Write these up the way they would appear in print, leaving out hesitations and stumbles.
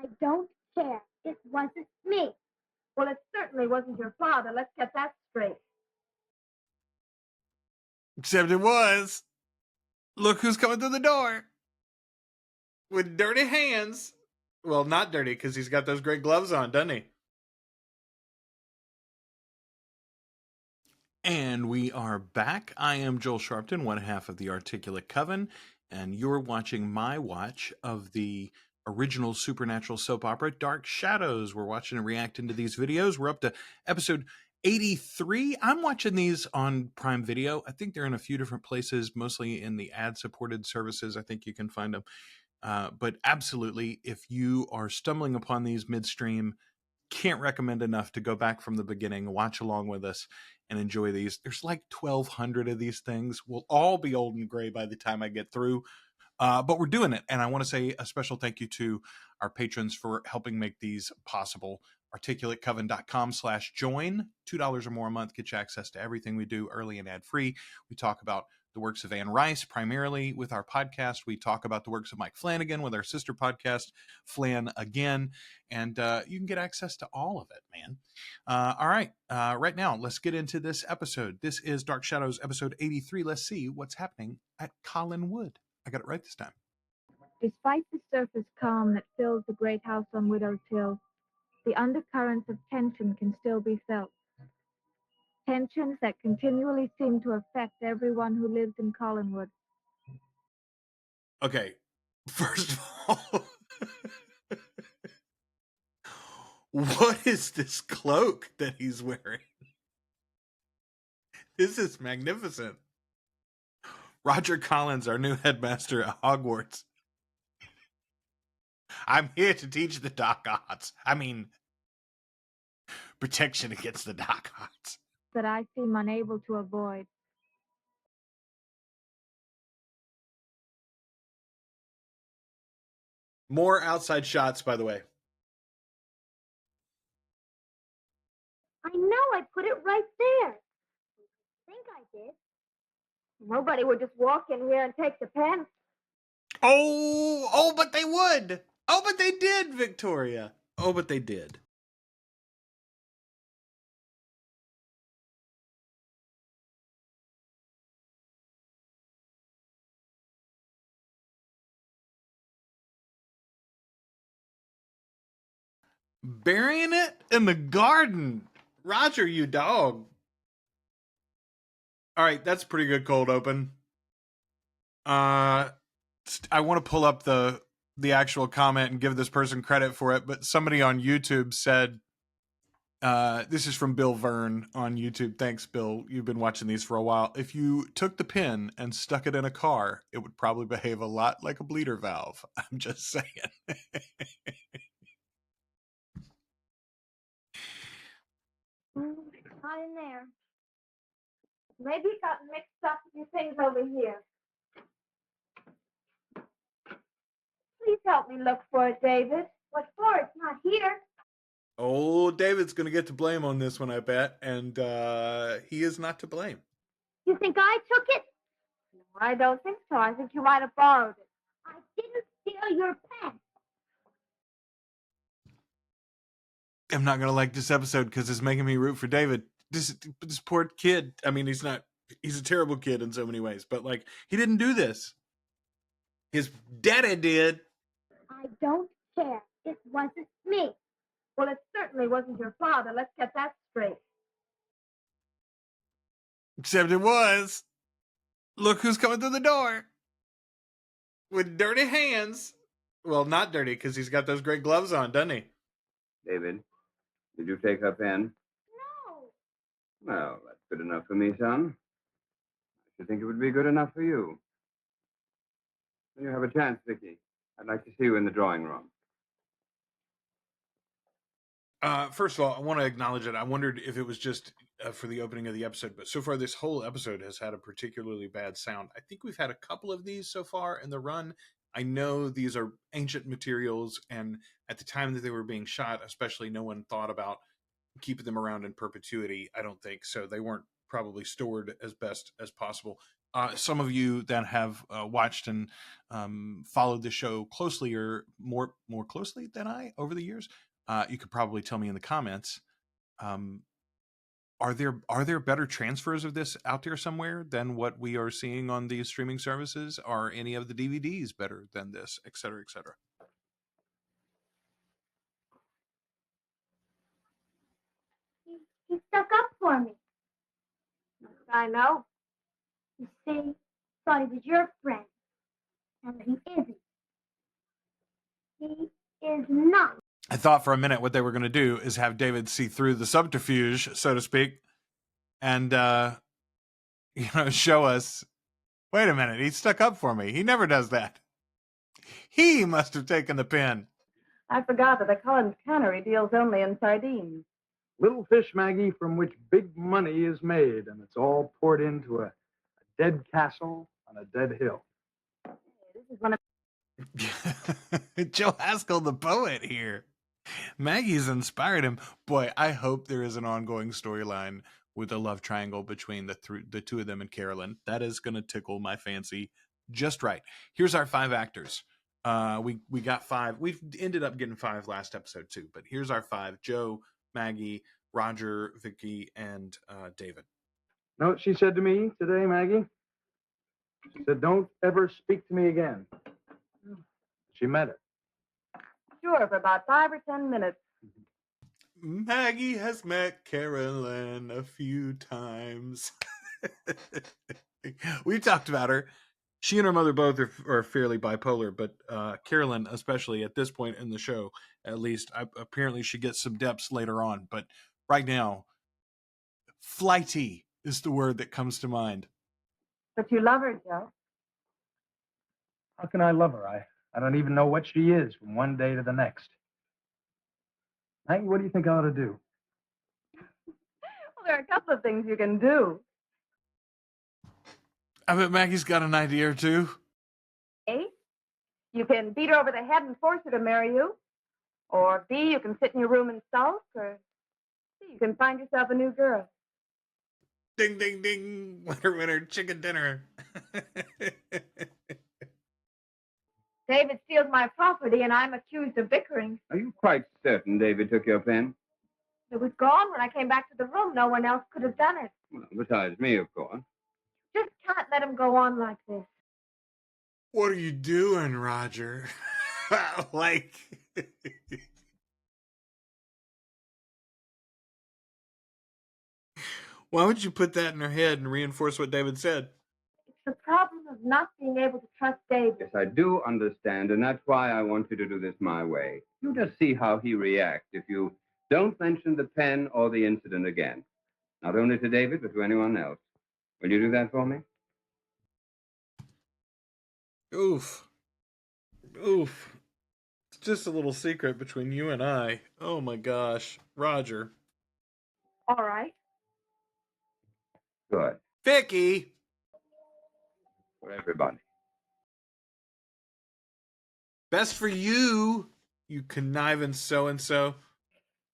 I don't care. It wasn't me. Well, it certainly wasn't your father. Let's get that straight. Except it was. Look who's coming through the door. With dirty hands. Well, not dirty, because he's got those great gloves on, doesn't he? And we are back. I am Joel Sharpton, one half of the Articulate Coven, and you're watching my watch of the original supernatural soap opera, Dark Shadows. We're watching and reacting to these videos. We're up to episode 83. I'm watching these on Prime Video. I think they're in a few different places, mostly in the ad-supported services. I think you can find them. But absolutely, if you are stumbling upon these midstream, can't recommend enough to go back from the beginning, watch along with us, and enjoy these. There's like 1,200 of these things. We'll all be old and gray by the time I get through. But we're doing it. And I want to say a special thank you to our patrons for helping make these possible. ArticulateCoven.com/join. $2 or more a month gets you access to everything we do early and ad-free. We talk about the works of Anne Rice, primarily with our podcast. We talk about the works of Mike Flanagan with our sister podcast, Flan Again. And you can get access to all of it, man. All right. Right now, let's get into this episode. This is Dark Shadows, episode 83. Let's see what's happening at Collinwood. I got it right this time. Despite the surface calm that fills the great house on Widow's Hill, the undercurrents of tension can still be felt. Tensions that continually seem to affect everyone who lives in Collinwood. Okay, first of all, what is this cloak that he's wearing? This is magnificent. Roger Collins, our new headmaster at Hogwarts. I'm here to teach the dark arts. I mean, protection against the dark arts. That I seem unable to avoid. More outside shots, by the way. I know, I put it right there. I think I did. Nobody would just walk in here and take the pen. Oh, but they would. Oh, but they did, Victoria. Oh, but they did. Burying it in the garden. Roger, you dog. All right, that's a pretty good cold open. I want to pull up the actual comment and give this person credit for it, but somebody on YouTube said, this is from Bill Verne on YouTube. Thanks, Bill. You've been watching these for a while. If you took the pin and stuck it in a car, it would probably behave a lot like a bleeder valve. I'm just saying. Not in there. Maybe it got mixed up with your things over here. Please help me look for it, David. What for? It's not here. Oh, David's going to get to blame on this one, I bet. And he is not to blame. You think I took it? No, I don't think so. I think you might have borrowed it. I didn't steal your pen. I'm not going to like this episode because it's making me root for David. This poor kid. I mean, he's a terrible kid in so many ways, but like, he didn't do this. His daddy did. I don't care. It wasn't me. Well, it certainly wasn't your father. Let's get that straight. Except it was. Look who's coming through the door. With dirty hands. Well, not dirty because he's got those great gloves on, doesn't he? David, did you take her pen? No. Well, that's good enough for me, son. I should think it would be good enough for you. When you have a chance, Vicky, I'd like to see you in the drawing room. First of all, I want to acknowledge it. I wondered if it was just for the opening of the episode, but so far this whole episode has had a particularly bad sound. I think we've had a couple of these so far in the run. I know these are ancient materials, and at the time that they were being shot, especially, no one thought about keeping them around in perpetuity, I don't think. So they weren't probably stored as best as possible. some of you that have watched and followed the show closely or more closely than I over the years, you could probably tell me in the comments. Are there better transfers of this out there somewhere than what we are seeing on these streaming services? Are any of the DVDs better than this, et cetera, et cetera? He stuck up for me. I know. You see, thought he was your friend. And he isn't. He is not. I thought for a minute what they were going to do is have David see through the subterfuge, so to speak, and show us, wait a minute, he stuck up for me. He never does that. He must have taken the pen. I forgot that the Collins cannery deals only in sardines. Little fish, Maggie, from which big money is made, and it's all poured into a dead castle on a dead hill. This is one of Joe Haskell, the poet here. Maggie's inspired him. Boy, I hope there is an ongoing storyline with a love triangle between the two of them and Carolyn. That is going to tickle my fancy just right. Here's our 5 actors. We got 5. We've ended up getting 5 last episode too, but here's our 5: Joe, Maggie, Roger, Vicky, and David. Know what she said to me today, Maggie? She said, "Don't ever speak to me again." She meant it. sure for about 5 or 10 minutes. Maggie has met Carolyn a few times. We've talked about her. She and her mother both are fairly bipolar, but Carolyn, especially at this point in the show, at least, apparently she gets some depths later on. But right now, flighty is the word that comes to mind. But you love her, Joe. How can I love her? I don't even know what she is from one day to the next. Maggie, what do you think I ought to do? Well, there are a couple of things you can do. I bet Maggie's got an idea or two. A, you can beat her over the head and force her to marry you. Or B, you can sit in your room and sulk. Or C, you can find yourself a new girl. Ding, ding, ding. Winner, winner, chicken dinner. David steals my property, and I'm accused of bickering. Are you quite certain David took your pen? It was gone when I came back to the room. No one else could have done it. Well, besides me, of course. Just can't let him go on like this. What are you doing, Roger? Like... Why would you put that in her head and reinforce what David said? It's the problem of not being able to trust David. Yes, I do understand, and that's why I want you to do this my way. You just see how he reacts if you don't mention the pen or the incident again. Not only to David, but to anyone else. Will you do that for me? Oof. Oof. It's just a little secret between you and I. Oh my gosh. Roger. All right. Good. Vicky! For everybody. Best for you, you conniving so-and-so.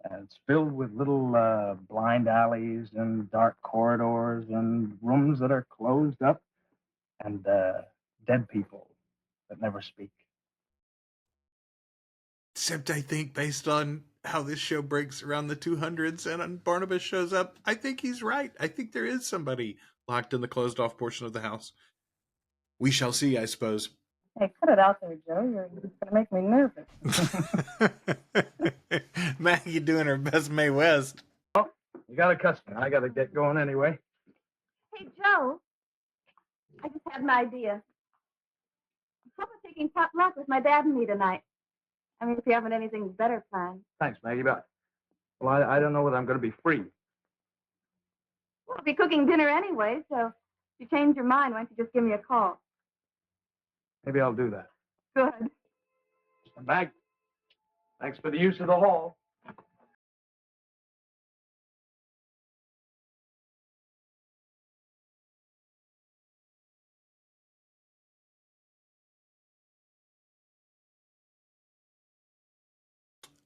And it's filled with little blind alleys and dark corridors and rooms that are closed up and dead people that never speak. Except I think based on how this show breaks around the 200s and Barnabas shows up, I think he's right. I think there is somebody locked in the closed off portion of the house. We shall see, I suppose. Hey, cut it out there, Joe. You're going to make me nervous. Maggie doing her best Mae West. Oh, you got a customer. I got to get going anyway. Hey, Joe. I just had an idea. How about taking potluck with my dad and me tonight? I mean, if you haven't anything better planned. Thanks, Maggie. But, well, I don't know whether I'm going to be free. We'll be cooking dinner anyway, so if you change your mind, why don't you just give me a call? Maybe I'll do that. Good. I'm back. Thanks for the use of the hall.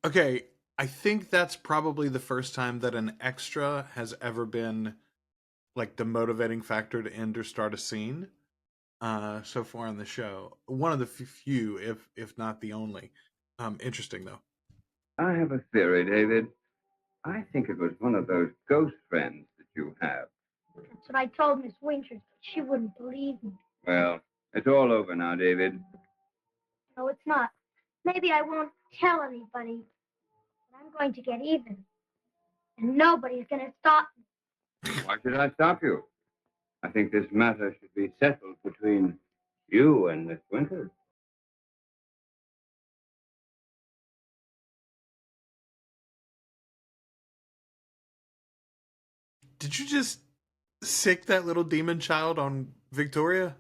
Okay, I think that's probably the first time that an extra has ever been like the motivating factor to end or start a scene so far in the show. One of the few, if not the only. Interesting though. I have a theory, David. I think it was one of those ghost friends that you have. That's what I told Miss Winters, but she wouldn't believe me. Well, it's all over now, David. No, it's not. Maybe I won't tell anybody, but I'm going to get even. And nobody's going to stop me. Why should I stop you? I think this matter should be settled between you and Miss Winters. Did you just sick that little demon child on Victoria?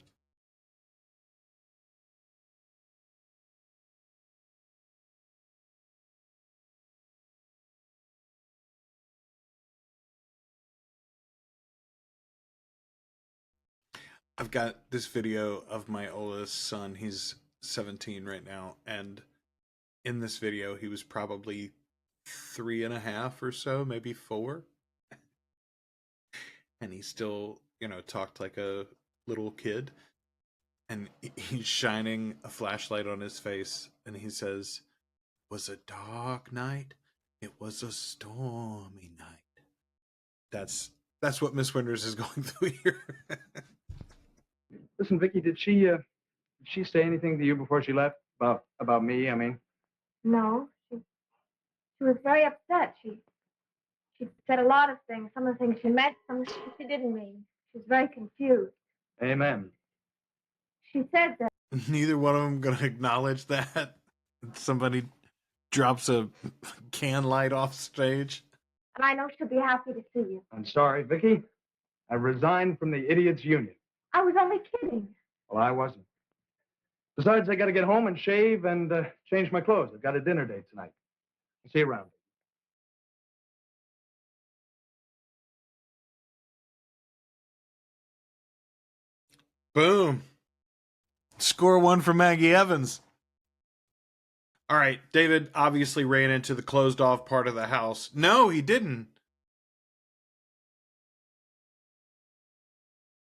I've got this video of my oldest son. He's 17 right now. And in this video, he was probably 3.5 or so, maybe 4. And he still, talked like a little kid. And he's shining a flashlight on his face. And he says, "It was a dark night. It was a stormy night." That's what Miss Winters is going through here. Listen, Vicky, did she say anything to you before she left about me? I mean, No, she was very upset. She said a lot of things. Some of the things she meant, some she didn't mean. She was very confused. amen. She said that Neither one of them going to acknowledge that somebody drops a can light off stage. and I know she'll be happy to see you. I'm sorry, Vicky. I resigned from the Idiots Union. I was only kidding. Well, I wasn't. Besides, I got to get home and shave and change my clothes. I've got a dinner date tonight. See you around. Boom. Score 1 for Maggie Evans. All right, David obviously ran into the closed off part of the house. No, he didn't.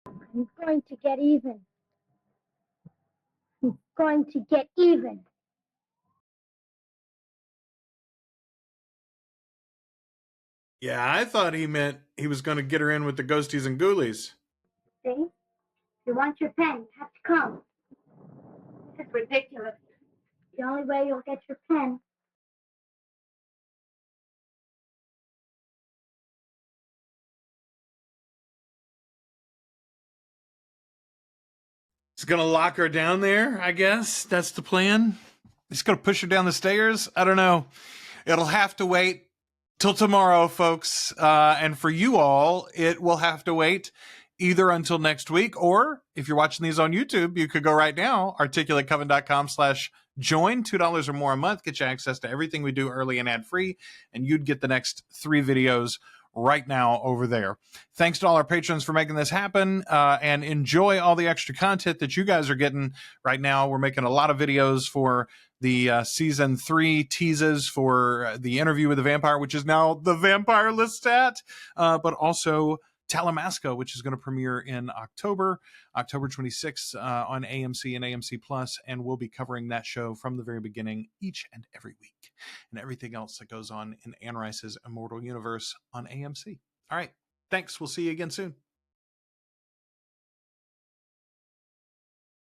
I'm going to get even. I'm going to get even. Yeah, I thought he meant he was going to get her in with the ghosties and ghoulies. See? If you want your pen, you have to come. This is ridiculous. The only way you'll get your pen. He's going to lock her down there, I guess. That's the plan. He's going to push her down the stairs. I don't know. It'll have to wait till tomorrow, folks. And for you all, it will have to wait either until next week, or if you're watching these on YouTube, you could go right now, articulatecoven.com/join, $2 or more a month, get you access to everything we do early and ad-free, and you'd get the next 3 videos right now over there. Thanks to all our patrons for making this happen, and enjoy all the extra content that you guys are getting right now. We're making a lot of videos for the season 3 teases for the interview with the vampire, which is now the Vampire Lestat, but also Talamasca, which is going to premiere in October 26th on AMC and AMC Plus, and we'll be covering that show from the very beginning each and every week, and everything else that goes on in Anne Rice's Immortal Universe on AMC. All right, thanks. We'll see you again soon.